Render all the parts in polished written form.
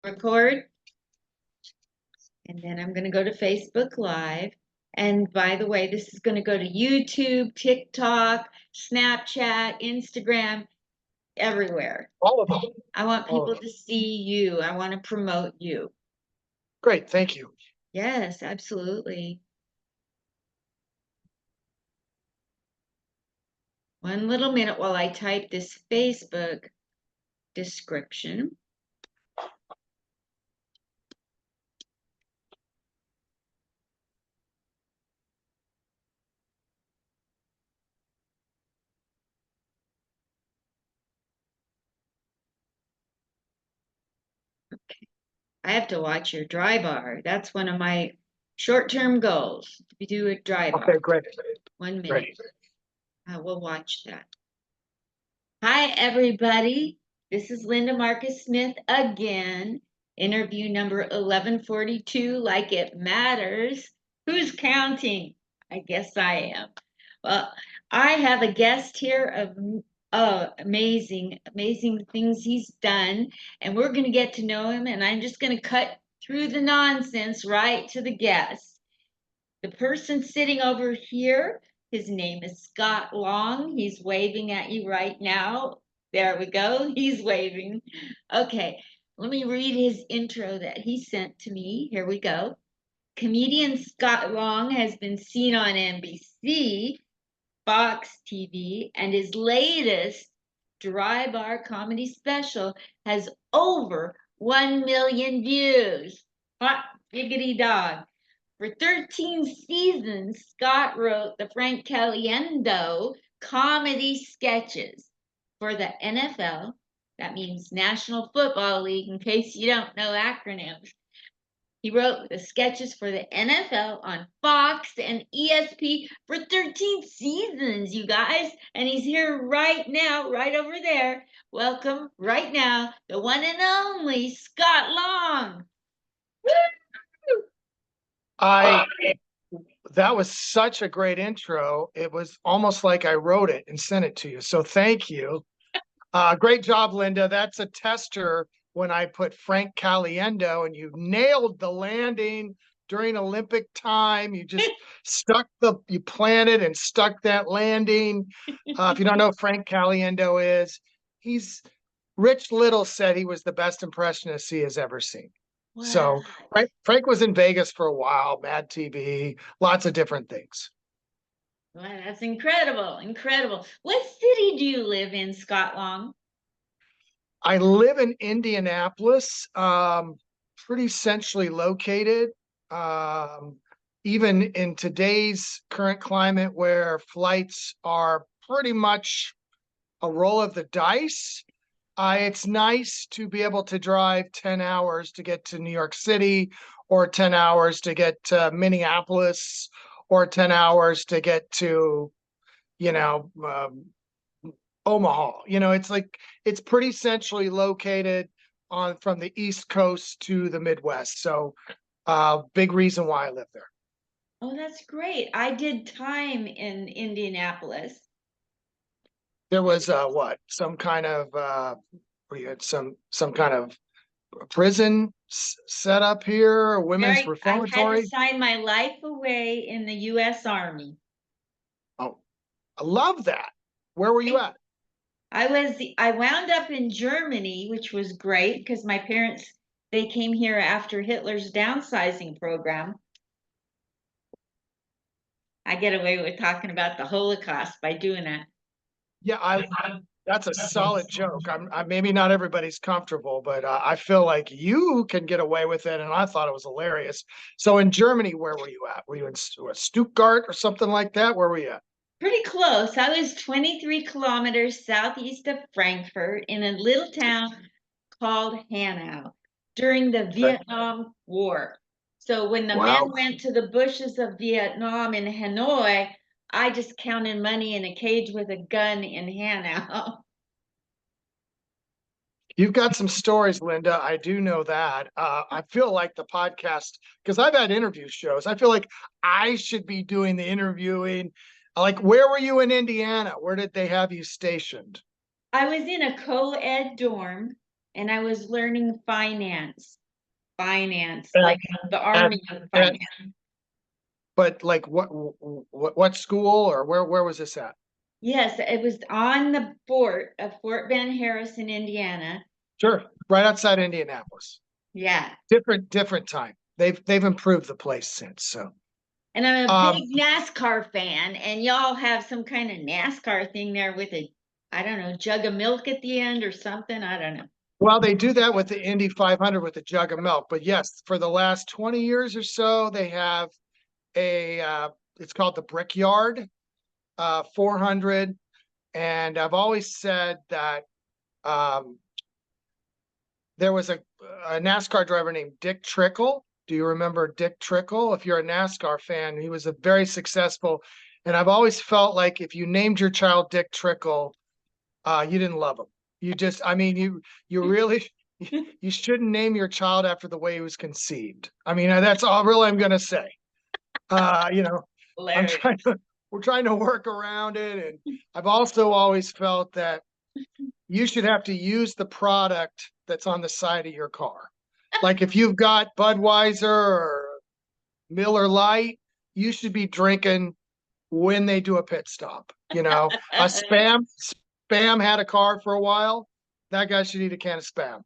record, and then I'm going to go to Facebook Live. And by the way, this is going to go to YouTube, TikTok, Snapchat, Instagram, everywhere. All of them. I want All of people them. to see you. I want to promote you. Great, thank you. Yes, absolutely. One little minute while I type this Facebook description. Okay. I have to watch your Drybar. That's one of my short-term goals, to do a Drybar. Okay, great. 1 minute. Great. I will watch that. Hi, everybody. This is Linda Marcus Smith again. Interview number 1142, like it matters. Who's counting? I guess I am. Well, I have a guest here of amazing things he's done, and we're going to get to know him, and I'm just going to cut through the nonsense right to the guest. The person sitting over here, his name is Scott Long. He's waving at you right now. There we go. He's waving. Okay, let me read his intro that he sent to me. Here we go. Comedian Scott Long has been seen on NBC, Fox TV, and his latest Drybar Comedy Special has over 1 million views. Hot diggity dog. For 13 seasons, Scott wrote the Frank Caliendo Comedy Sketches for the NFL. That means National Football League, in case you don't know acronyms. He wrote the sketches for the NFL on Fox and ESPN for 13 seasons, you guys. And he's here right now, right over there. Welcome right now, the one and only Scott Long. That was such a great intro. It was almost like I wrote it and sent it to you. So thank you. Great job, Linda. That's a tester when I put Frank Caliendo, and you nailed the landing during Olympic time. You just you planted and stuck that landing. If you don't know who Frank Caliendo is, Rich Little said he was the best impressionist he has ever seen. Wow. So Frank was in Vegas for a while, Mad TV, lots of different things. Wow, that's incredible. What city do you live in, Scott Long? I live in Indianapolis, pretty centrally located. Even in today's current climate where flights are pretty much a roll of the dice, it's nice to be able to drive 10 hours to get to New York City, or 10 hours to get to Minneapolis, or 10 hours to get to, Omaha. It's pretty centrally located from the East Coast to the Midwest. So big reason why I live there. Oh, that's great. I did time in Indianapolis. There was some kind of we had some kind of prison set up here, a women's reformatory. I had to sign my life away in the U.S. Army. Oh, I love that. Where were you at? I wound up in Germany, which was great because my parents, they came here after Hitler's downsizing program. I get away with talking about the Holocaust by doing that. Yeah, that's a solid joke. I'm maybe not everybody's comfortable, but I feel like you can get away with it, and I thought it was hilarious. So in Germany, where were you at? Were you in Stuttgart or something like that? Where were you at? Pretty close. I was 23 kilometers southeast of Frankfurt in a little town called Hanau during the Vietnam War. So when the men went to the bushes of Vietnam in Hanoi, I just counted money in a cage with a gun in Hanau. You've got some stories, Linda. I do know that. I feel like the podcast, because I've had interview shows, I feel like I should be doing the interviewing. Like, where were you in Indiana? Where did they have you stationed? I was in a co-ed dorm, and I was learning finance, At, like the at, army of at, finance. but like what school or where was this at? Yes, it was on the fort of Fort Ben Harris in Indiana. Sure, right outside Indianapolis. Yeah. Different time. They've improved the place since. So, And I'm a um, big NASCAR fan, and y'all have some kind of NASCAR thing there with a, I don't know, jug of milk at the end or something. I don't know. well, they do that with the Indy 500 with a jug of milk. But yes, for the last 20 years or so, they have it's called the Brickyard 400. And I've always said that um, there was a NASCAR driver named Dick Trickle. Do you remember Dick Trickle? If you're a NASCAR fan, he was a very successful. And I've always felt like if you named your child Dick Trickle, you didn't love him. You just, I mean, you really, you shouldn't name your child after the way he was conceived. I mean, that's all really I'm gonna say. You know, I'm Hilarious. trying to, we're trying to work around it. And I've also always felt that you should have to use the product that's on the side of your car. Like if you've got Budweiser or Miller Lite, you should be drinking when they do a pit stop. You know, a Spam had a car for a while. That guy should eat a can of Spam.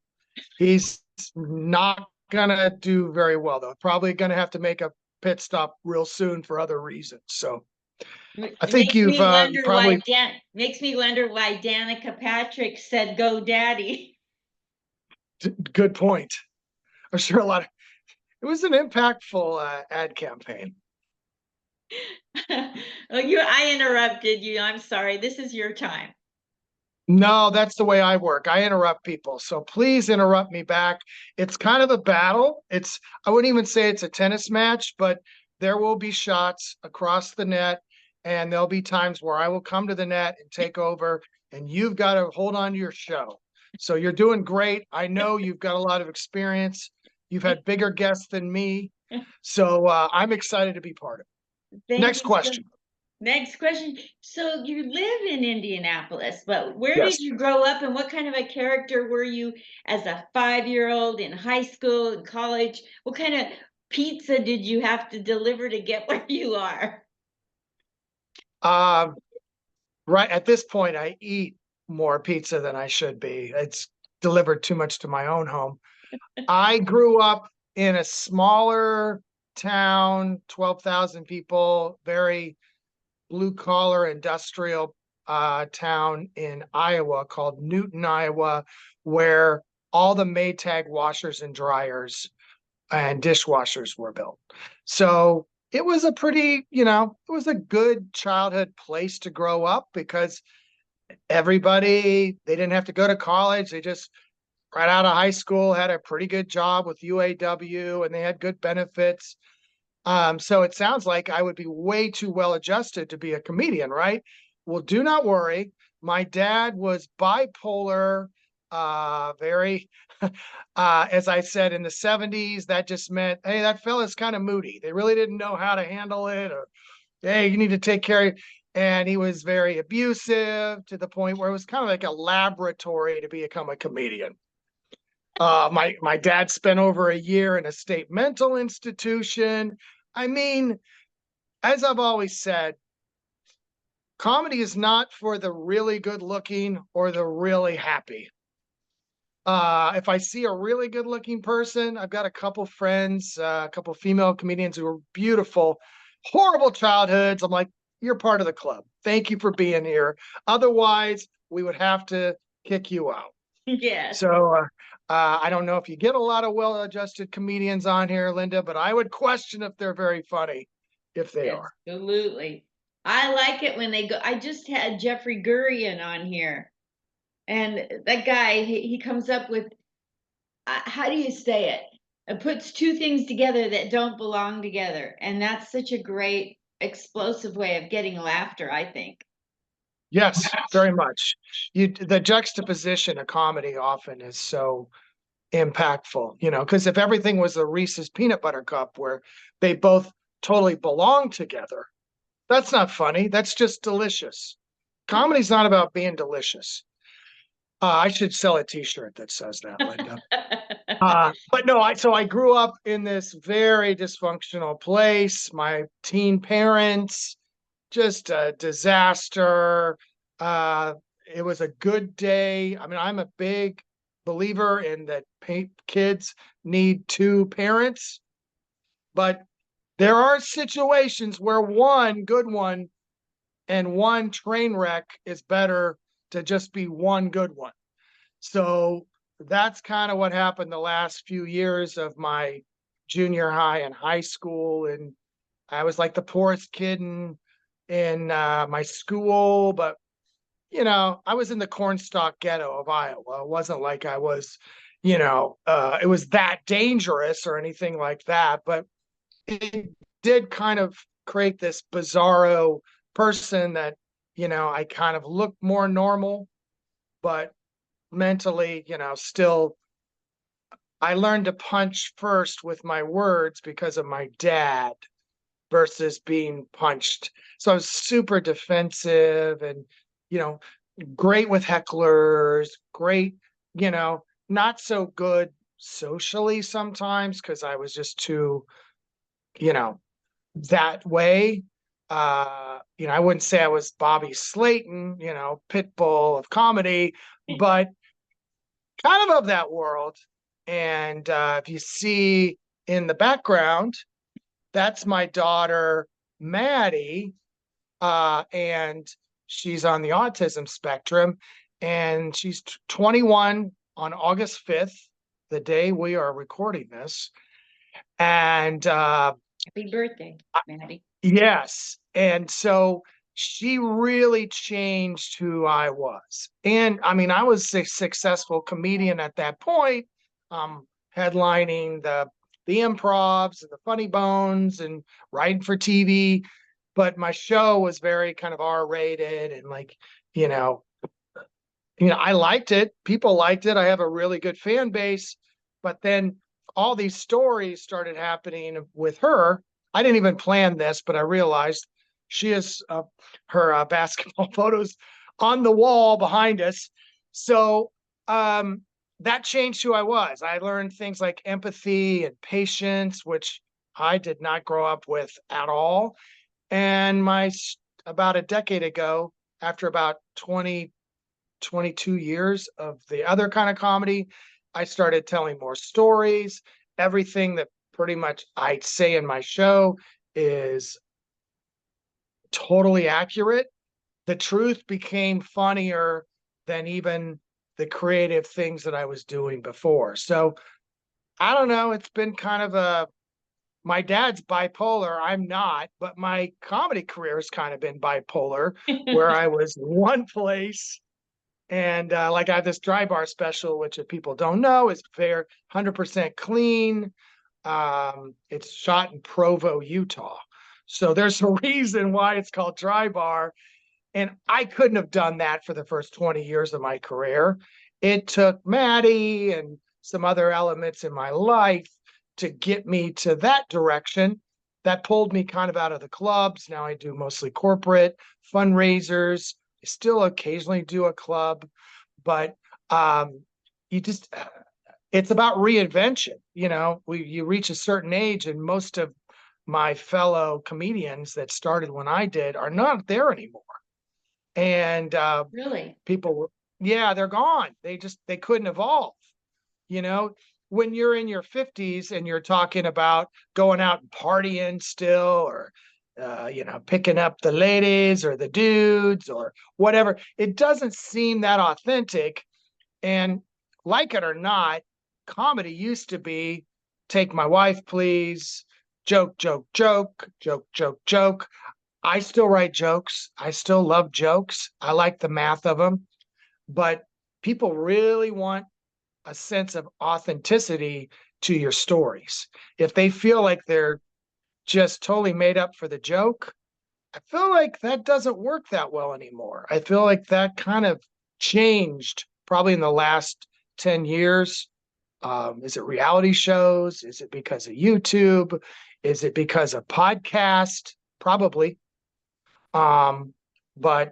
He's not gonna do very well though. Probably gonna have to make a pit stop real soon for other reasons. So I It think makes you've me wonder why probably Danica Patrick said "Go Daddy." good point. I'm sure a lot of it was an impactful ad campaign. I interrupted you. I'm sorry. This is your time. No, that's the way I work. I interrupt people. So please interrupt me back. It's kind of a battle. I wouldn't even say it's a tennis match, but there will be shots across the net, and there'll be times where I will come to the net and take over, and you've got to hold on to your show. So you're doing great. I know you've got a lot of experience. You've had bigger guests than me. So I'm excited to be part of it. Thank Next you so question. Next question. So you live in Indianapolis, but where Yes. did you grow up and what kind of a character were you as a 5-year-old in high school and college? What kind of pizza did you have to deliver to get where you are? Um, right at this point, I eat more pizza than I should be. It's delivered too much to my own home. I grew up in a smaller town, 12,000 people, very blue collar industrial town in Iowa called Newton, Iowa, where all the Maytag washers and dryers and dishwashers were built. So it was a pretty, it was a good childhood place to grow up because they didn't have to go to college. They just right out of high school had a pretty good job with UAW and they had good benefits. So it sounds like I would be way too well adjusted to be a comedian, right? Well, do not worry. My dad was bipolar, very, as I said, in the 70s. That just meant, hey, that fella's kind of moody. They really didn't know how to handle it, or hey, you need to take care of. And he was very abusive to the point where it was kind of like a laboratory to become a comedian. My dad spent over a year in a state mental institution. I mean, as I've always said, comedy is not for the really good looking or the really happy. If I see a really good looking person, I've got a couple friends, a couple female comedians who are beautiful, horrible childhoods. I'm like, you're part of the club. Thank you for being here. Otherwise, we would have to kick you out. Yes. So I don't know if you get a lot of well-adjusted comedians on here, Linda, but I would question if they're very funny if they are. Absolutely. I like it when they go. I just had Jeffrey Gurian on here, and that guy, he comes up with, how do you say it? It puts two things together that don't belong together. And that's such a great explosive way of getting laughter, I think. Yes, very much. The juxtaposition of comedy often is so impactful, because if everything was a Reese's peanut butter cup where they both totally belong together, that's not funny. That's just delicious. Comedy's not about being delicious. I should sell a t-shirt that says that, Linda. But no, so I grew up in this very dysfunctional place. My teen parents, just a disaster. Uh, it was a good day. I mean, I'm a big believer in that kids need two parents, but there are situations where one good one and one train wreck is better to just be one good one. So that's kind of what happened the last few years of my junior high and high school. And I was like the poorest kid in my school, but I was in the cornstalk ghetto of Iowa. It wasn't like I was, it was that dangerous or anything like that. But it did kind of create this bizarro person that, I kind of looked more normal, but mentally, still I learned to punch first with my words because of my dad versus being punched. So I was super defensive and, you know, great with hecklers, great, not so good socially sometimes because I was just too, you know, that way. I wouldn't say I was Bobby Slayton, pit bull of comedy, but kind of that world. And if you see in the background, that's my daughter, Maddie, and she's on the autism spectrum, and she's 21 on August 5th, the day we are recording this. And Happy birthday, Maddie. yes. And so she really changed who I was. And I mean, I was a successful comedian at that point, headlining the improvs and the funny bones and writing for TV. But my show was very kind of R-rated and like, you know, I liked it. People liked it. I have a really good fan base. But then all these stories started happening with her. I didn't even plan this, but I realized she has her basketball photos on the wall behind us. So that changed who I was. I learned things like empathy and patience, which I did not grow up with at all. And about a decade ago, after about 22 years of the other kind of comedy, I started telling more stories. Everything that pretty much I say in my show is totally accurate. The truth became funnier than even the creative things that I was doing before. So I don't know. It's been kind of my dad's bipolar. I'm not, but my comedy career has kind of been bipolar, where I was in one place. And like I have this Drybar special, which if people don't know is fair, 100% clean. It's shot in Provo, Utah. So there's a reason why it's called Drybar. And I couldn't have done that for the first 20 years of my career. It took Maddie and some other elements in my life to get me to that direction. That pulled me kind of out of the clubs. Now I do mostly corporate fundraisers. I still occasionally do a club, but it's about reinvention. You reach a certain age, and most of my fellow comedians that started when I did are not there anymore. And Really? people, yeah, they're gone. They couldn't evolve. When you're in your 50s and you're talking about going out and partying still, or picking up the ladies or the dudes or whatever, it doesn't seem that authentic. And like it or not, comedy used to be take my wife, please, joke, joke, joke, joke, joke, joke. I still write jokes. I still love jokes. I like the math of them, but people really want a sense of authenticity to your stories. If they feel like they're just totally made up for the joke, I feel like that doesn't work that well anymore. I feel like that kind of changed probably in the last 10 years. Is it reality shows? Is it because of YouTube? Is it because of podcast? Probably. But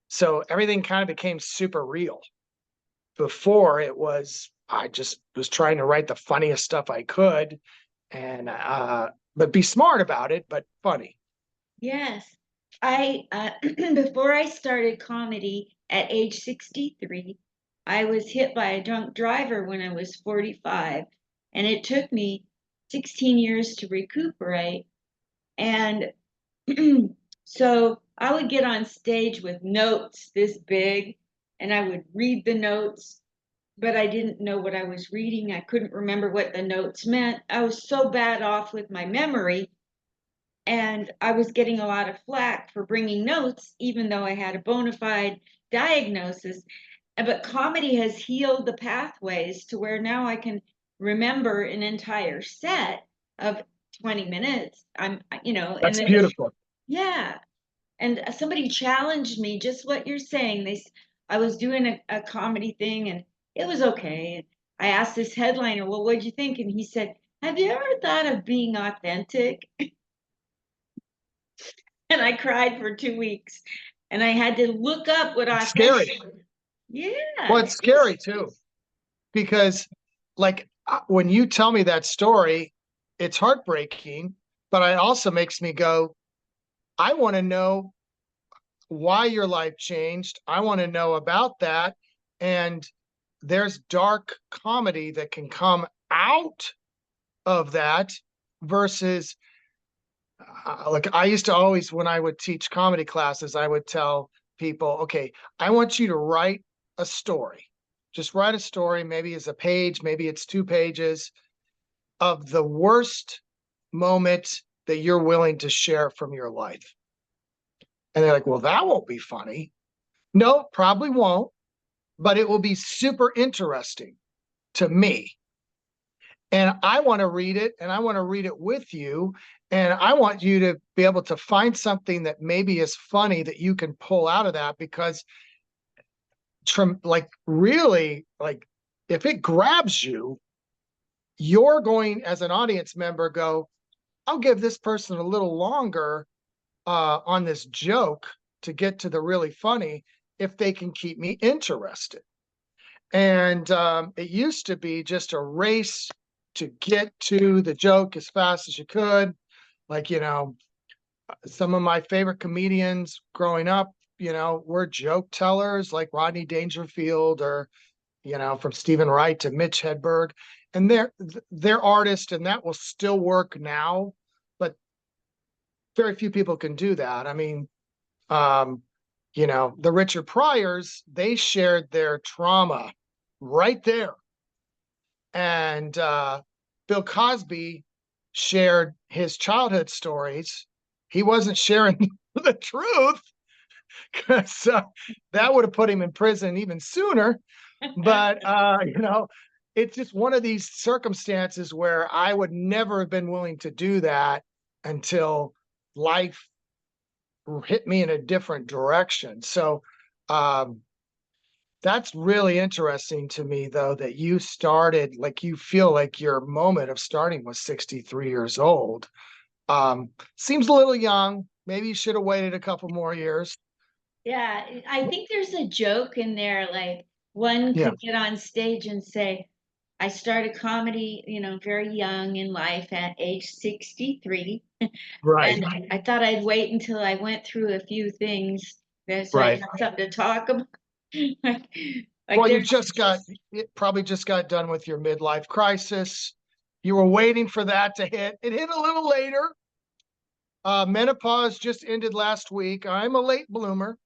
so everything kind of became super real. before it was, I just was trying to write the funniest stuff I could, and but be smart about it, but funny. Yes. I before I started comedy at age 63, I was hit by a drunk driver when I was 45, and it took me 16 years to recuperate. And so I would get on stage with notes this big, and I would read the notes, but I didn't know what I was reading. I couldn't remember what the notes meant. I was so bad off with my memory, and I was getting a lot of flack for bringing notes, even though I had a bona fide diagnosis. But comedy has healed the pathways to where now I can remember an entire set of 20 minutes. And That's then, beautiful. yeah. And somebody challenged me, just what you're saying. I was doing a comedy thing and it was okay. And I asked this headliner, well, what'd you think? And he said, have you ever thought of being authentic? And I cried for 2 weeks. And I had to look up what It's scary. authentic. Well, Yeah. it's scary too, because like when you tell me that story, it's heartbreaking, but it also makes me go, I want to know why your life changed. I want to know about that. And there's dark comedy that can come out of that versus like I used to always, when I would teach comedy classes, I would tell people, okay, I want you to write a story. Just write a story, maybe it's a page, maybe it's 2 pages of the worst moment that you're willing to share from your life. And they're like, well, that won't be funny. No, probably won't, but it will be super interesting to me. And I want to read it, and I want to read it with you. And I want you to be able to find something that maybe is funny that you can pull out of that, because like really, like if it grabs you, you're going as an audience member go, I'll give this person a little longer on this joke to get to the really funny if they can keep me interested. And it used to be just a race to get to the joke as fast as you could. Like, some of my favorite comedians growing up, were joke tellers like Rodney Dangerfield, or, from Stephen Wright to Mitch Hedberg. And they're artists, and that will still work now, but very few people can do that. I mean, um, the Richard Pryors, they shared their trauma right there. And Bill Cosby shared his childhood stories. He wasn't sharing the truth, because that would have put him in prison even sooner. But it's just one of these circumstances where I would never have been willing to do that until life hit me in a different direction. So um, that's really interesting to me, though, that you started, like, you feel like your moment of starting was 63 years old. Seems a little young. Maybe you should have waited a couple more years. Yeah. I think there's a joke in there, like one Yeah, could get on stage and say, I started comedy, very young in life at age 63. right, And I thought I'd wait until I went through a few things so I right. had something to talk about. like, like Well, there's it probably just got done with your midlife crisis. You were waiting for that to hit. It hit a little later. Menopause just ended last week. I'm a late bloomer,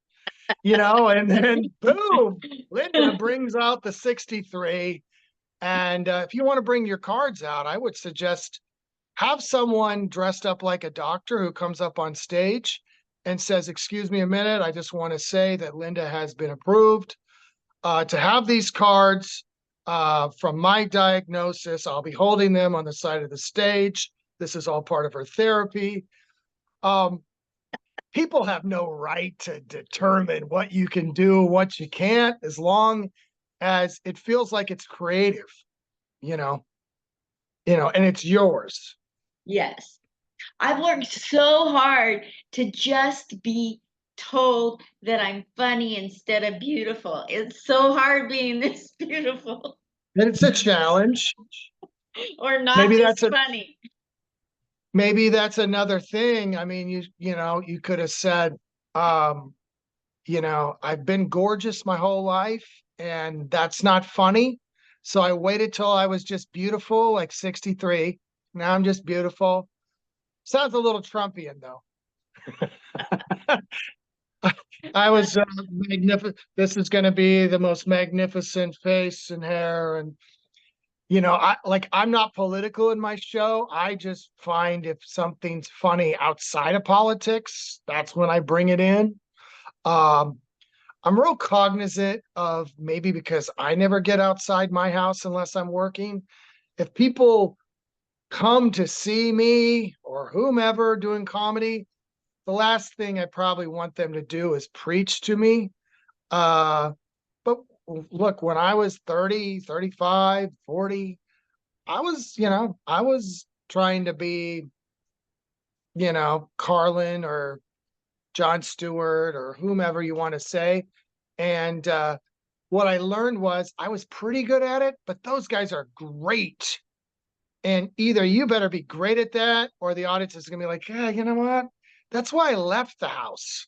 and then boom, Linda brings out the 63. And if you want to bring your cards out, I would suggest have someone dressed up like a doctor who comes up on stage and says, excuse me a minute, I just want to say that Linda has been approved to have these cards from my diagnosis. I'll be holding them on the side of the stage. This is all part of her therapy. Um, People have no right to determine what you can do, what you can't, as long as it feels like it's creative, you know, and it's yours. yes. I've worked so hard to just be told that I'm funny instead of beautiful. It's so hard being this beautiful It's a challenge. or not Maybe just that's a funny. maybe that's another thing. I mean, you could have said, um, I've been gorgeous my whole life, and that's not funny. So I waited till I was just beautiful, like 63. Now I'm just beautiful. Sounds a little Trumpian though. I was magnificent. This is going to be the most magnificent face and hair, and I'm not political in my show. I just find if something's funny outside of politics, that's when I bring it in. Um, I'm real cognizant of, maybe because I never get outside my house unless I'm working. If people come to see me or whomever doing comedy, the last thing I probably want them to do is preach to me. Uh, but look, when I was 30, 35, 40, I was trying to be, Carlin or Jon Stewart or whomever you want to say. And what I learned was I was pretty good at it, but those guys are great. And either you better be great at that, or the audience is going to be like, yeah, you know what? That's why I left the house.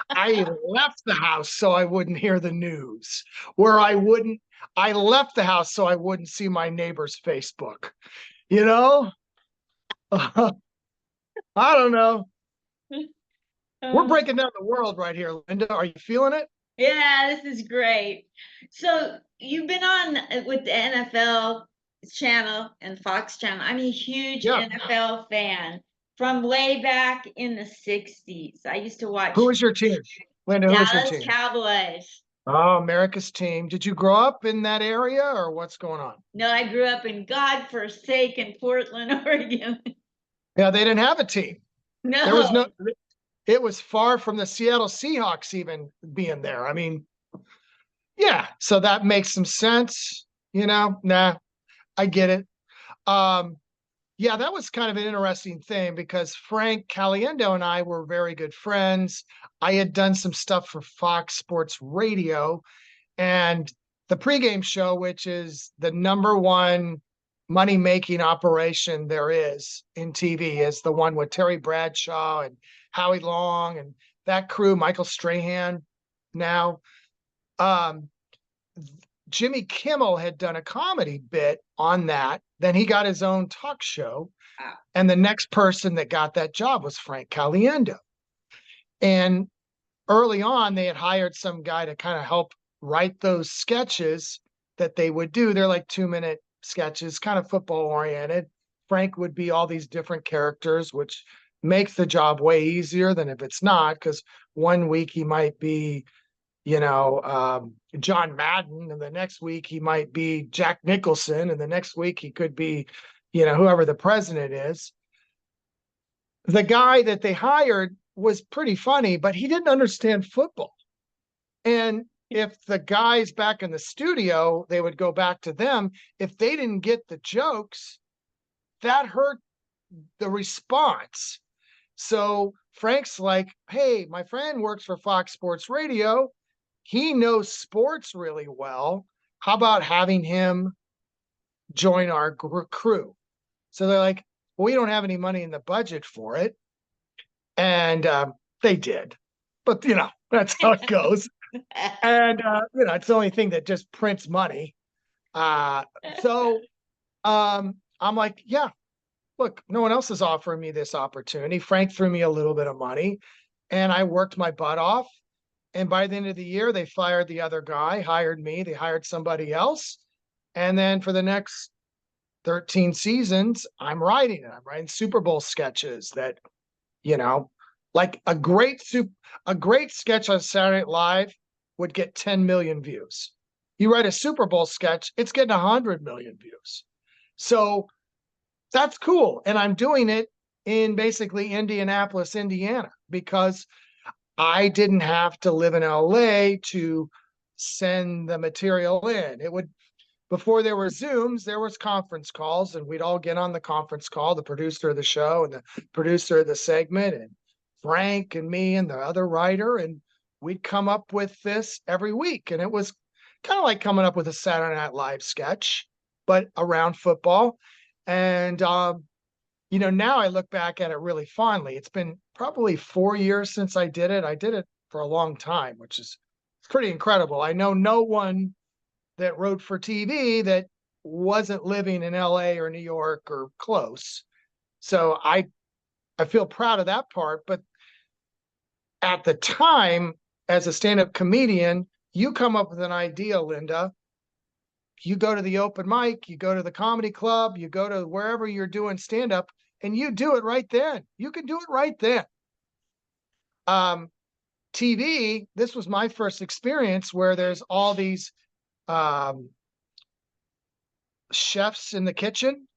I left the house so I wouldn't hear the news, I left the house so I wouldn't see my neighbor's Facebook, you know? I don't know. We're Uh, breaking down the world right here, Linda. Are you feeling it? yeah, this is great. So you've been on with the NFL channel and Fox channel. I'm a huge Yeah. NFL fan from way back in the 60s. I used to Who watch is your team? Linda, who is your Dallas team? Cowboys. Oh, America's team. Did you grow up in that area, or what's going on? No, I grew up in godforsaken Portland, Oregon. Yeah, they didn't have a team. There was No. no, it was far from the Seattle Seahawks even being there. I mean, yeah, so that makes some sense. Nah, I get it. Um, yeah, that was kind of an interesting thing because Frank Caliendo and I were very good friends. I had done some stuff for Fox Sports Radio, and the pregame show, which is the number one money making operation there is in TV, is the one with Terry Bradshaw and Howie Long and that crew, Michael Strahan now. Um, Jimmy Kimmel had done a comedy bit on that. Then he got his own talk show. And the next person that got that job was Frank Caliendo. And early on, they had hired some guy to kind of help write those sketches that they would do. They're like 2-minute sketches, kind of football oriented. Frank would be all these different characters, which makes the job way easier than if it's not, because one week he might be, John Madden, and the next week he might be Jack Nicholson, and the next week he could be, whoever the president is. The guy that they hired was pretty funny, but he didn't understand football. And if the guys back in the studio, they would go back to them. If they didn't get the jokes, that hurt the response. So Frank's like, hey, my friend works for Fox Sports Radio. He knows sports really well. How about having him join our crew? So they're like, well, we don't have any money in the budget for it. And they did. But, that's how it goes. And, it's the only thing that just prints money. So I'm like, yeah, look, no one else is offering me this opportunity. Frank threw me a little bit of money and I worked my butt off. And by the end of the year, they fired the other guy, hired me, they hired somebody else. And then for the next 13 seasons, I'm writing it. I'm writing Super Bowl sketches that, like a great sketch on Saturday Night Live would get 10 million views. You write a Super Bowl sketch, it's getting 100 million views. So that's cool. And I'm doing it in basically Indianapolis, Indiana, because I didn't have to live in LA to send the material in. Before there were Zooms, there was conference calls, and we'd all get on the conference call, the producer of the show and the producer of the segment, and Frank and me and the other writer, and we'd come up with this every week. And it was kind of like coming up with a Saturday Night Live sketch, but around football. And now I look back at it really fondly. It's been probably 4 years since I did it. I did it for a long time, which is pretty incredible. I know no one that wrote for TV that wasn't living in LA or New York or close. So I feel proud of that part. But at the time, as a stand-up comedian, you come up with an idea, Linda. You go to the open mic, you go to the comedy club, you go to wherever you're doing stand-up, and you do it right then. You can do it right then. TV, this was my first experience where there's all these chefs in the kitchen.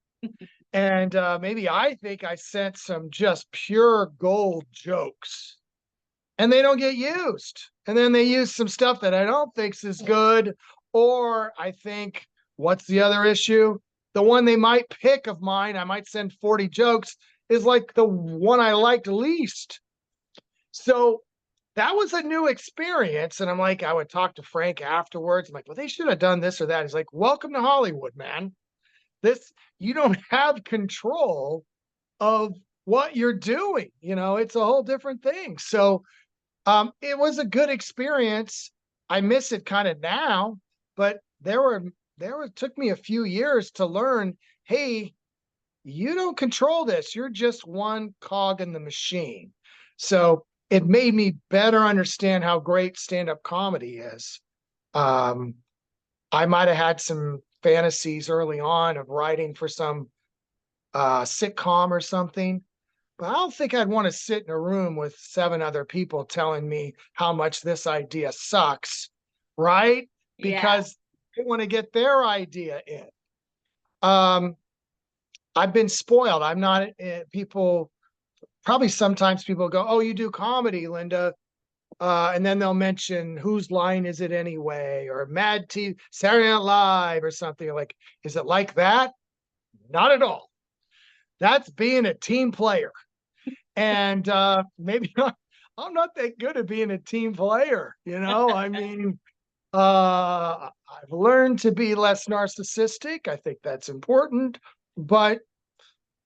And maybe I think I sent some just pure gold jokes and they don't get used. And then they use some stuff that I don't think's as good. Or I think, what's the other issue? The one they might pick of mine, I might send 40 jokes, is like the one I liked least. So that was a new experience. And I'm like, I would talk to Frank afterwards. I'm like, well, they should have done this or that. He's like, welcome to Hollywood, man. You don't have control of what you're doing. It's a whole different thing. So it was a good experience. I miss it kind of now, but it took me a few years to learn, hey, you don't control this. You're just one cog in the machine. So it made me better understand how great stand-up comedy is. I might have had some fantasies early on of writing for some sitcom or something, but I don't think I'd want to sit in a room with 7 other people telling me how much this idea sucks, right? Yeah. Because they want to get their idea in. I've been spoiled. I'm not probably sometimes people go, oh, you do comedy, Linda. And then they'll mention whose line is it anyway, or Mad TV, Saturday Night Live, or something. Like, is it like that? Not at all. That's being a team player. And maybe I'm not that good at being a team player. I mean, I've learned to be less narcissistic. I think that's important, but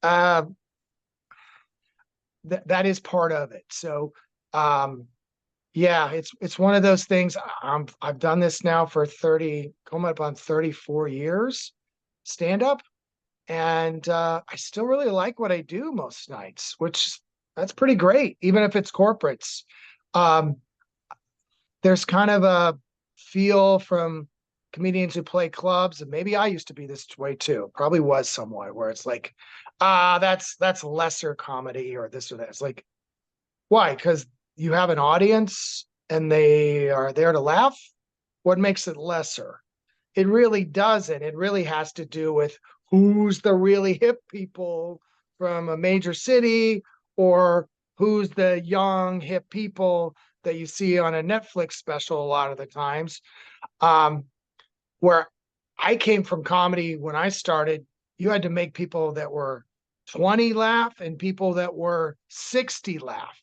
that is part of it. So, yeah, it's one of those things. I've done this now for coming up on 34 years, stand up, and I still really like what I do most nights, which that's pretty great, even if it's corporates. There's kind of a feel from comedians who play clubs, and maybe I used to be this way too. Probably was somewhat, where it's like, that's lesser comedy or this or that. It's like, why? Because you have an audience and they are there to laugh. What makes it lesser? It really doesn't. It really has to do with who's the really hip people from a major city, or who's the young hip people that you see on a Netflix special a lot of the times. Where I came from comedy when I started, you had to make people that were 20 laugh and people that were 60 laugh.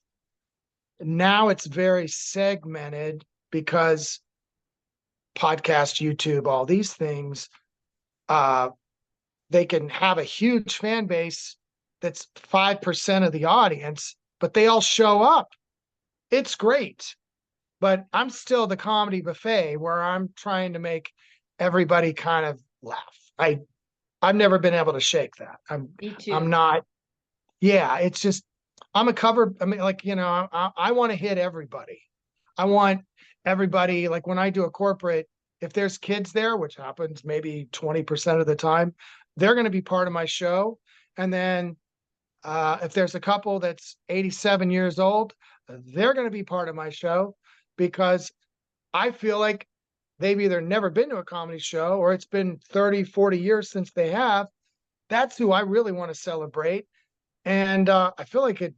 Now it's very segmented because podcast, YouTube, all these things, they can have a huge fan base that's 5% of the audience, but they all show up. It's great. But I'm still the comedy buffet where I'm trying to make everybody kind of laugh. I've never been able to shake that. Me too. I'm not. Yeah, it's just I'm a cover. I mean, like, I want to hit everybody. I want everybody, like when I do a corporate, if there's kids there, which happens maybe 20% of the time, they're going to be part of my show. And then if there's a couple that's 87 years old, they're going to be part of my show, because I feel like they've either never been to a comedy show or it's been 30, 40 years since they have. That's who I really want to celebrate. And I feel like it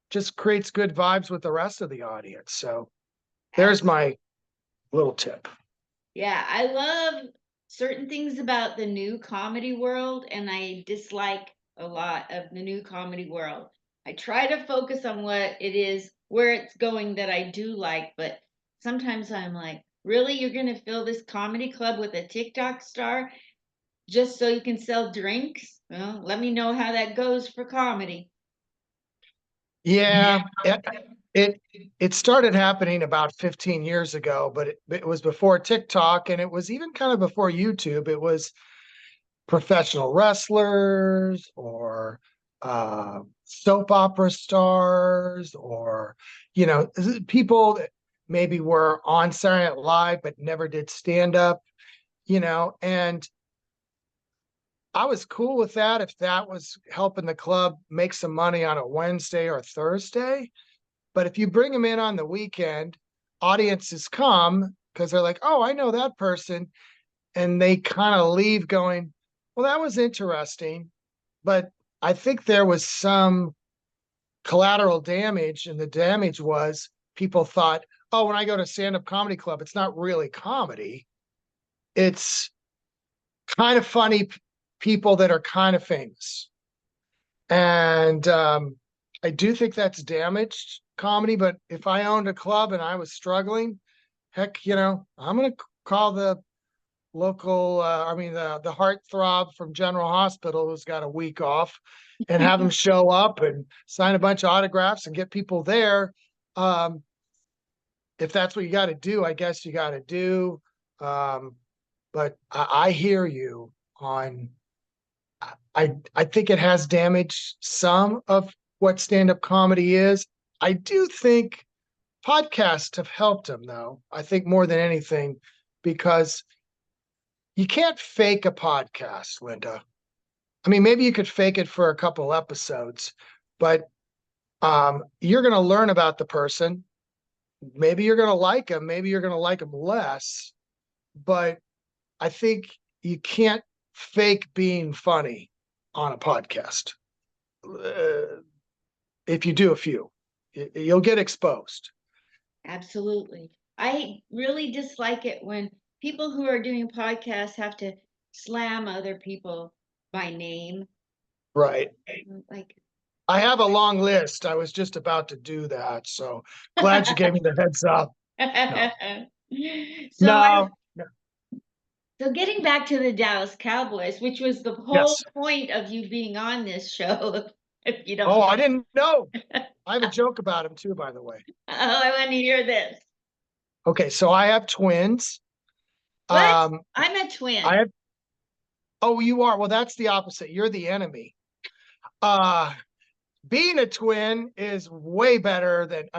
just creates good vibes with the rest of the audience. So there's my little tip. Yeah, I love certain things about the new comedy world, and I dislike a lot of the new comedy world. I try to focus on what it is, where it's going that I do like, but sometimes I'm like, really, you're going to fill this comedy club with a TikTok star just so you can sell drinks? Well, let me know how that goes for comedy. Yeah, it it started happening about 15 years ago, but it was before TikTok, and it was even kind of before YouTube. It was professional wrestlers or soap opera stars, or people that maybe were on Saturday Night Live but never did stand up, and I was cool with that if that was helping the club make some money on a Wednesday or Thursday. But if you bring them in on the weekend, audiences come because they're like, oh, I know that person. And they kind of leave going, well, that was interesting. But I think there was some collateral damage. And the damage was people thought, oh, when I go to stand-up comedy club, it's not really comedy. It's kind of funny people that are kind of famous. And I do think that's damaged comedy. But if I owned a club and I was struggling, heck, I'm going to call the local, the heartthrob from General Hospital who's got a week off, and have them show up and sign a bunch of autographs and get people there. If that's what you got to do, I guess you got to do. But I hear you on. I think it has damaged some of what stand-up comedy is. I do think podcasts have helped them, though. I think more than anything, because you can't fake a podcast, Linda. I mean, maybe you could fake it for a couple episodes, but you're going to learn about the person. Maybe you're going to like them. Maybe you're going to like them less. But I think you can't fake being funny on a podcast. If you do a few, you'll get exposed. Absolutely. I really dislike it when people who are doing podcasts have to slam other people by name. Right. Like, I have a long list. I was just about to do that. So glad you gave me the heads up. so I, No. so getting back to the Dallas Cowboys, which was the whole Yes. point of you being on this show, if you don't Oh, I mind. didn't know. I have a joke about him too, by the way. Oh, I want to hear this. Okay, so I have twins. What? Um, I'm a I twin. have, oh, you are. Well, that's the opposite. You're the enemy. Uh, Being a twin is way better than,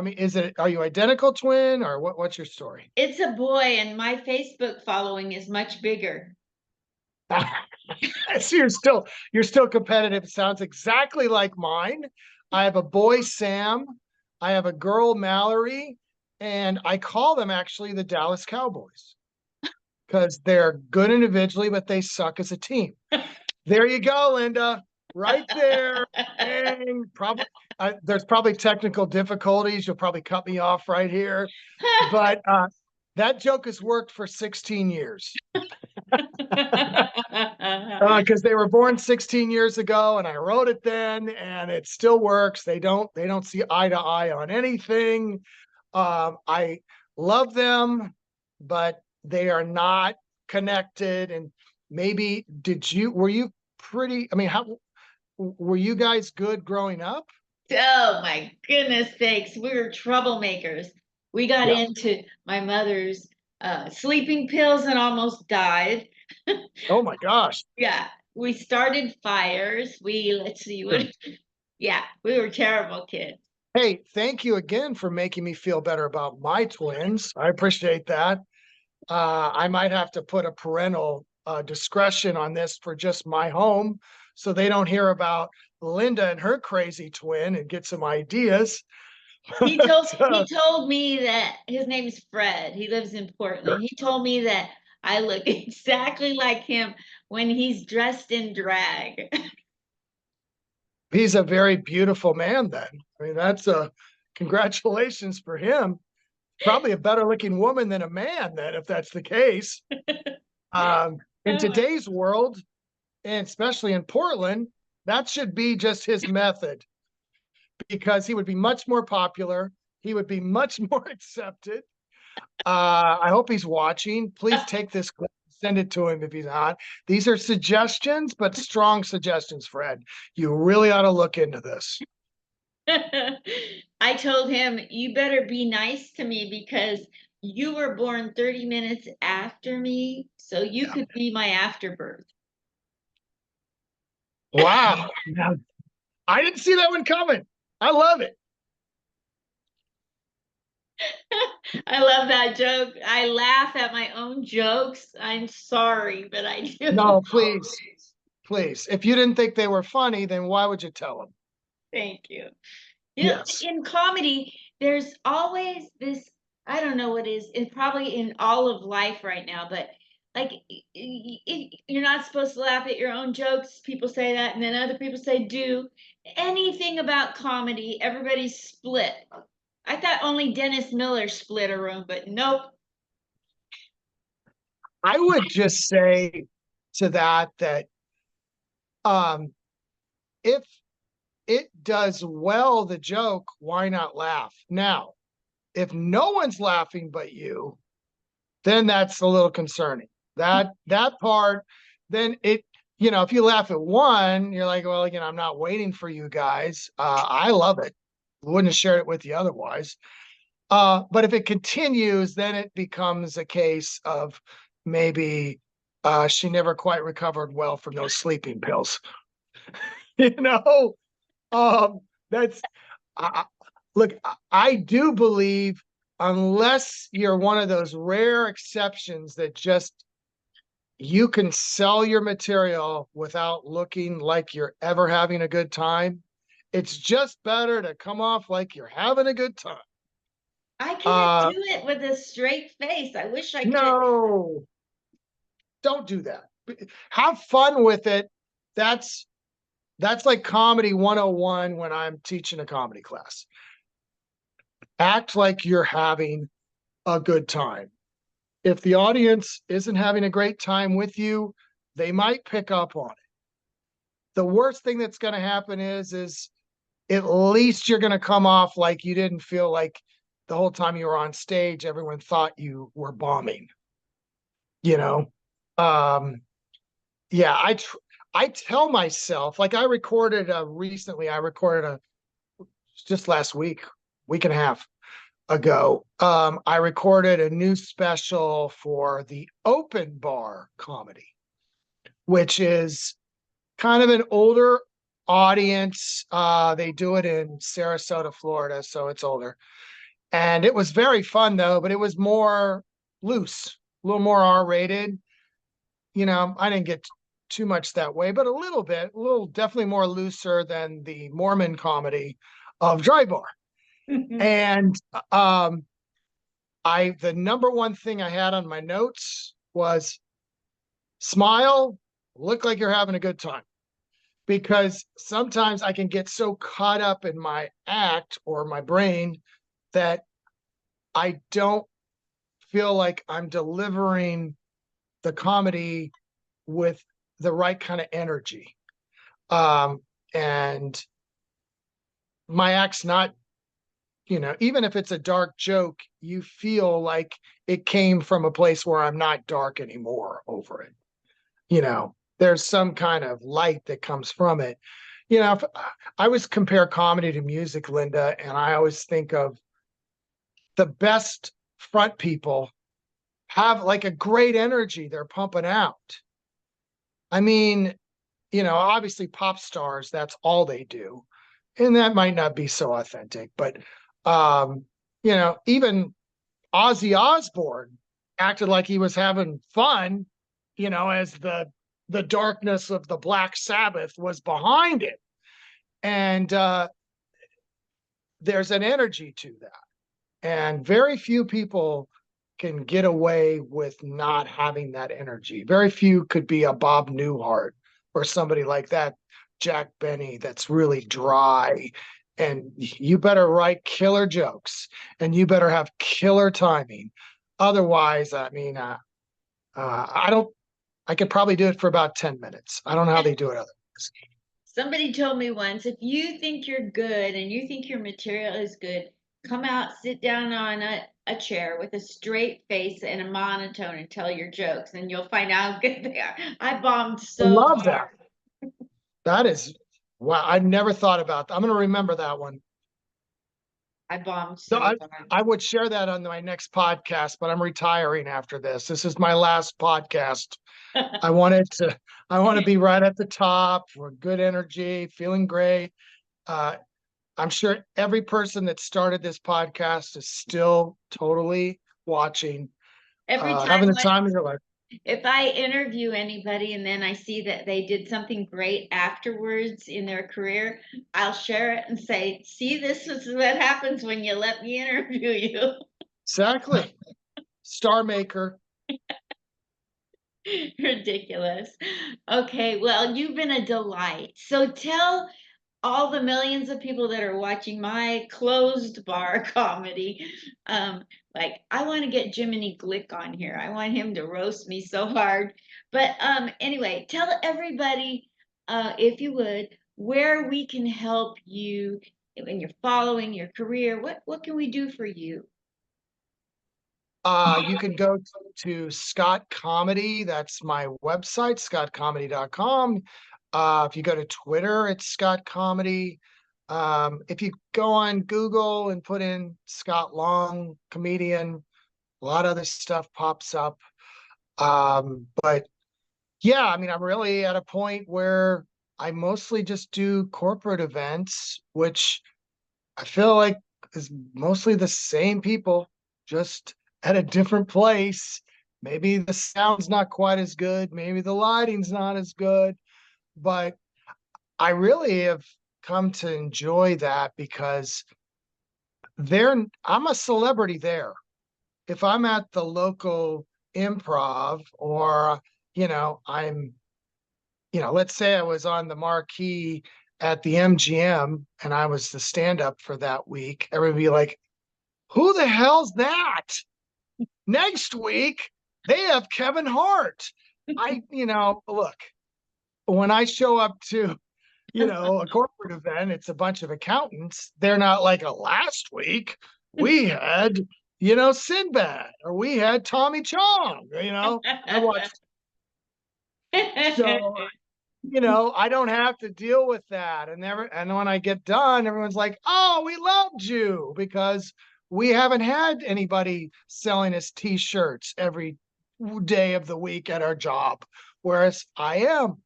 are you identical twin, or what's your story? It's a boy, and my Facebook following is much bigger. So you're still competitive. It sounds exactly like mine. I have a boy, Sam. I have a girl, Mallory, and I call them actually the Dallas Cowboys because they're good individually, but they suck as a team. There you go, Linda. Right there. Dang. Probably there's probably technical difficulties. You'll probably cut me off right here, but that joke has worked for 16 years. Because they were born 16 years ago, and I wrote it then, and it still works. They don't see eye to eye on anything. I love them, but they are not connected. And maybe were you pretty? I mean, how were you guys good growing up? Oh my goodness sakes, we were troublemakers. We got Yeah. into my mother's sleeping pills and almost died. Oh my gosh. Yeah, we started fires. Let's see what, yeah, we were terrible kids. Hey, thank you again for making me feel better about my twins. I appreciate that. I might have to put a parental discretion on this for just my home so they don't hear about Linda and her crazy twin and get some ideas. He told So, he told me that his name is Fred. He lives in Portland. He told me that I look exactly like him when he's dressed in drag. he's a very beautiful man then. I mean, that's a congratulations for him. Probably a better looking woman than a man then, if that's the case. In today's world, and especially in Portland, that should be just his method. because he would be much more popular. He would be much more accepted. I hope he's watching. Please take this clip, send it to him if he's not. These are suggestions, but strong suggestions, Fred. You really ought to look into this. I told him, you better be nice to me because you were born 30 minutes after me, so you could be my afterbirth. Wow. Now, I didn't see that one coming. I love it. I love that joke. I laugh at my own jokes. I'm sorry, but I do. No, please, please. If you didn't think they were funny, then why would you tell them? Thank you. Yes. In comedy, there's always this, I don't know what is, it's probably in all of life right now, but like you're not supposed to laugh at your own jokes. People say that, and then other people say do. Anything about comedy, everybody's split. I thought only Dennis Miller split a room, but nope. I would just say to that if it does well, the joke, why not laugh? Now, if no one's laughing but you, then that's a little concerning. That part, then it, if you laugh at one, you're like, well, I'm not waiting for you guys. I love it. Wouldn't have shared it with you otherwise. But if it continues, then it becomes a case of maybe she never quite recovered well from those sleeping pills. That's look, I do believe, unless you're one of those rare exceptions that just you can sell your material without looking like you're ever having a good time, it's just better to come off like you're having a good time. I can't do it with a straight face. I wish I could. No, don't do that. Have fun with it. That's like comedy 101 when I'm teaching a comedy class. Act like you're having a good time. If the audience isn't having a great time with you, they might pick up on it. The worst thing that's going to happen is at least you're going to come off like you didn't feel like the whole time you were on stage, everyone thought you were bombing. Yeah, I tell myself, like I recorded just last week and a half ago. I recorded a new special for the Open Bar Comedy, which is kind of an older audience. They do it in Sarasota, Florida, so it's older. And it was very fun though, but it was more loose, a little more R-rated. I didn't get too much that way, but a little definitely more looser than the Mormon comedy of Drybar. And the number one thing I had on my notes was smile, look like you're having a good time. Because sometimes I can get so caught up in my act or my brain that I don't feel like I'm delivering the comedy with the right kind of energy. And my act's not, even if it's a dark joke, you feel like it came from a place where I'm not dark anymore over it. There's some kind of light that comes from it. If I always compare comedy to music, Linda, and I always think of the best front people have like a great energy they're pumping out. I mean, obviously pop stars, that's all they do. And that might not be so authentic, but even Ozzy Osbourne acted like he was having fun, as the darkness of the Black Sabbath was behind it. And there's an energy to that. And very few people can get away with not having that energy. Very few could be a Bob Newhart or somebody like that, Jack Benny, that's really dry. And you better write killer jokes and you better have killer timing. Otherwise, I could probably do it for about 10 minutes. I don't know how they do it otherwise. Somebody told me once, if you think you're good and you think your material is good, come out, sit down on a chair with a straight face and a monotone and tell your jokes, and you'll find out how good they are. I bombed I so love that. hard. That is, wow, I never thought about that. I'm going to remember that one. I bombed No, so hard. I would share that on my next podcast, but I'm retiring after this. This is my last podcast. I wanted to, I want to be right at the top with good energy, feeling great. Uh, I'm sure every person that started this podcast is still totally watching, Every having time the time of their life. if I interview anybody and then I see that they did something great afterwards in their career, I'll share it and say, see, this is what happens when you let me interview you. Exactly. Star maker. Ridiculous. Okay, well, you've been a delight. So tell all the millions of people that are watching my closed bar comedy, like I want to get Jiminy Glick on here. I want him to roast me so hard. But anyway, tell everybody, if you would, where we can help you when you're following your career. What can we do for you? You can go to Scott Comedy. That's my website, scottcomedy.com. If you go to Twitter, it's Scott Comedy. If you go on Google and put in Scott Long, comedian, a lot of other stuff pops up. But yeah, I mean, I'm really at a point where I mostly just do corporate events, which I feel like is mostly the same people, just at a different place. Maybe the sound's not quite as good, maybe the lighting's not as good, but I really have come to enjoy that because I'm a celebrity there. If I'm at the local improv or, I'm, let's say I was on the marquee at the MGM and I was the stand-up for that week, everybody would be like, who the hell's that? Next week, they have Kevin Hart. Look, when I show up to, a corporate event, it's a bunch of accountants. They're not like a last week. We had, Sinbad or we had Tommy Chong, I watched. So, I don't have to deal with that. And when I get done, everyone's like, oh, we loved you because we haven't had anybody selling us t-shirts every day of the week at our job, whereas I am.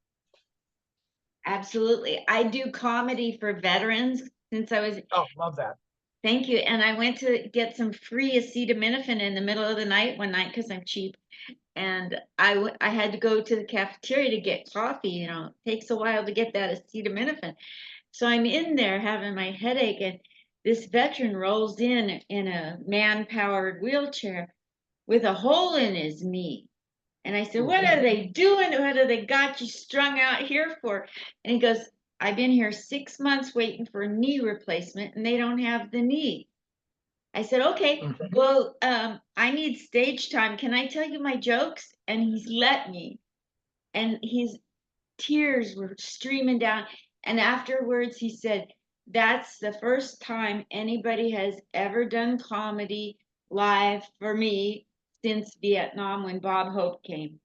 Absolutely. I do comedy for veterans since I was. Oh, love that. Thank you. And I went to get some free acetaminophen in the middle of the night one night because I'm cheap. And I had to go to the cafeteria to get coffee. It takes a while to get that acetaminophen. So I'm in there having my headache, and this veteran rolls in a man-powered wheelchair with a hole in his knee. And I said, what are they doing? What have they got you strung out here for? And he goes, I've been here 6 months waiting for a knee replacement, and they don't have the knee. I said, okay, well, I need stage time. Can I tell you my jokes? And he's let me. And his tears were streaming down. And afterwards, he said, that's the first time anybody has ever done comedy live for me since Vietnam when Bob Hope came.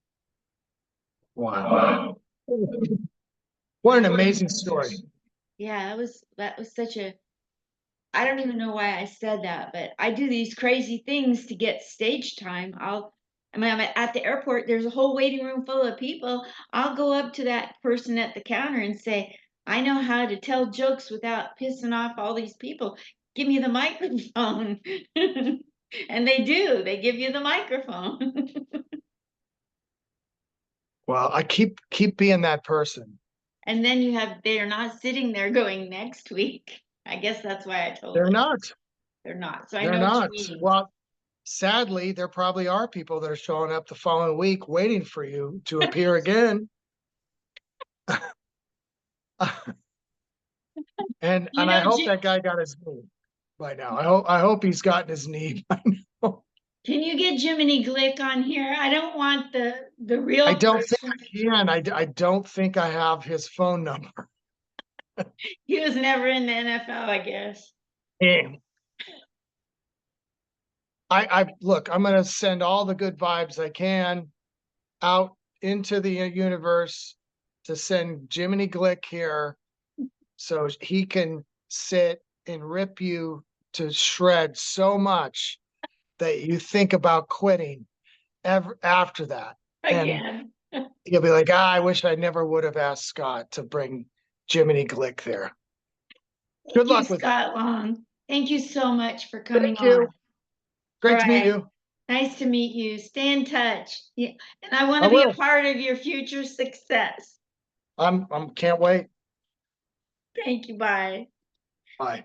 Wow. What an amazing story. Yeah, that was such a, I don't even know why I said that, but I do these crazy things to get stage time. I'm at the airport, there's a whole waiting room full of people. I'll go up to that person at the counter and say, I know how to tell jokes without pissing off all these people. Give me the microphone. And they do, they give you the microphone. Well, I keep being that person. And then they're not sitting there going next week. I guess that's why I told They're it. not. They're not. So I They're know what you not. mean. Well, sadly, there probably are people that are showing up the following week waiting for you to appear again. And I hope that guy got his knee by now. I hope he's gotten his knee by now. Can you get Jiminy Glick on here? I don't want the real I don't think person. I can. I don't think I have his phone number. He was never in the NFL, I guess. Look, I'm gonna send all the good vibes I can out into the universe to send Jiminy Glick here so he can sit and rip you to shreds so much that you think about quitting ever after that. And Again. you'll be like, I wish I never would have asked Scott to bring Jiminy Glick there. Good Thank you, luck with it. Scott Long. Thank you so much for coming Thank you. on. Great All to meet right. you. Nice to meet you. Stay in touch. Yeah. And I want I to be a will. part of your future success. I'm can't wait. Thank you. Bye. Bye.